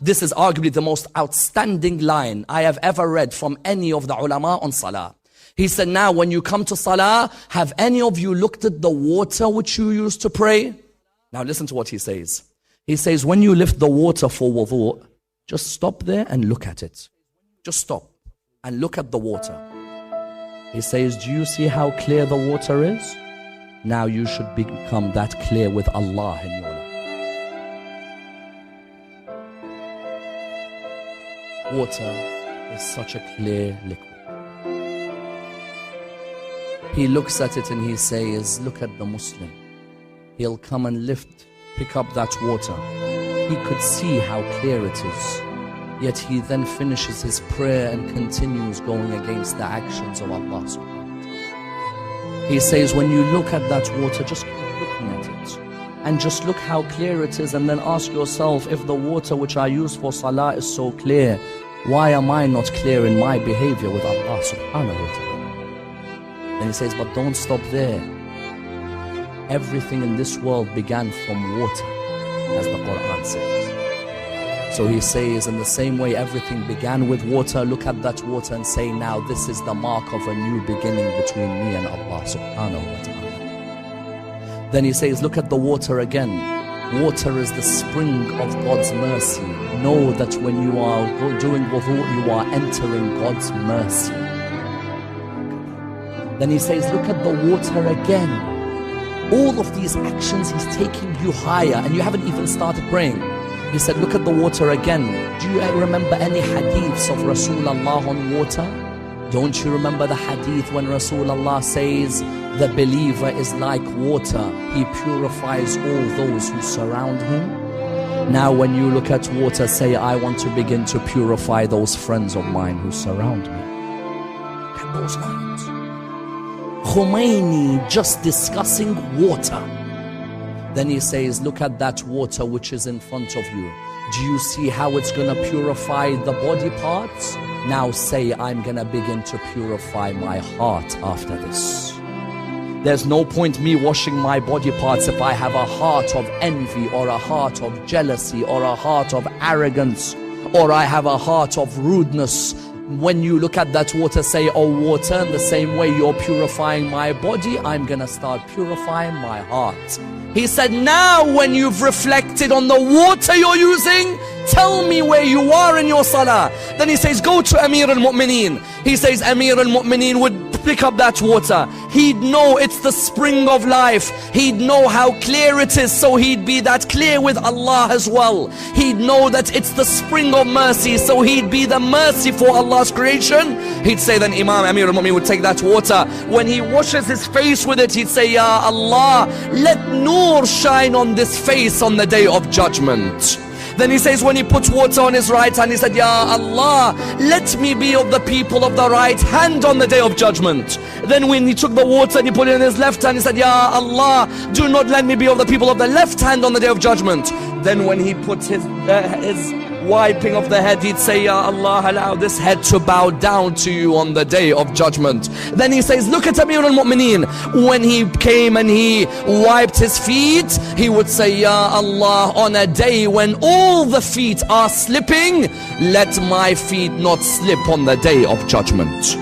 This is arguably the most outstanding line I have ever read from any of the ulama on salah. He said, now when you come to salah, have any of you looked at the water which you used to pray? Now listen to what he says. He says, when you lift the water for wudu, just stop there and look at it. Just stop and look at the water. He says, do you see how clear the water is? Now you should become that clear with Allah in your life. Water is such a clear liquid. He looks at it and he says, look at the Muslim. He'll come and pick up that water. He could see how clear it is. Yet he then finishes his prayer and continues going against the actions of Allah subhanahu wa ta'ala. He says, when you look at that water, just keep looking at it. And just look how clear it is, and then ask yourself, if the water which I use for salah is so clear, why am I not clear in my behavior with Allah subhanahu wa ta'ala? Then he says, but don't stop there. Everything in this world began from water, as the Quran says. So he says, in the same way everything began with water, look at that water and say, now this is the mark of a new beginning between me and Allah subhanahu wa ta'ala. Then he says, look at the water again. Water is the spring of God's mercy. Know that when you are doing wudu, you are entering God's mercy. Then he says, look at the water again. All of these actions, he's taking you higher, and you haven't even started praying. He said, look at the water again. Do you remember any hadiths of Rasulullah on water? Don't you remember the hadith when Rasulullah says, the believer is like water, he purifies all those who surround him? Now when you look at water, say, I want to begin to purify those friends of mine who surround me. Look at those lines. Khomeini just discussing water. Then he says, look at that water which is in front of you. Do you see how it's going to purify the body parts? Now say, I'm going to begin to purify my heart after this. There's no point me washing my body parts if I have a heart of envy, or a heart of jealousy, or a heart of arrogance, or I have a heart of rudeness. When you look at that water, say, oh water, in the same way you're purifying my body, I'm gonna start purifying my heart. He said, now when you've reflected on the water you're using, tell me where you are in your salah. Then he says, go to Amir al-Mu'mineen. He says, Amir al-Mu'mineen would pick up that water. He'd know it's the spring of life. He'd know how clear it is, so he'd be that clear with Allah as well. He'd know that it's the spring of mercy, so he'd be the mercy for Allah's creation. He'd say, then Imam Amir al-Mu'mineen would take that water. When he washes his face with it, he'd say, Ya Allah, let nur shine on this face on the day of judgment. Then he says, when he puts water on his right hand, he said, Ya Allah, let me be of the people of the right hand on the day of judgment. Then when he took the water and he put it in his left hand, he said, Ya Allah, do not let me be of the people of the left hand on the day of judgment. Then when he put his wiping of the head, he'd say, Ya Allah, allow this head to bow down to you on the day of judgment. Then he says, look at Amir al-Mu'mineen. When he came and he wiped his feet, he would say, Ya Allah, on a day when all the feet are slipping, let my feet not slip on the day of judgment.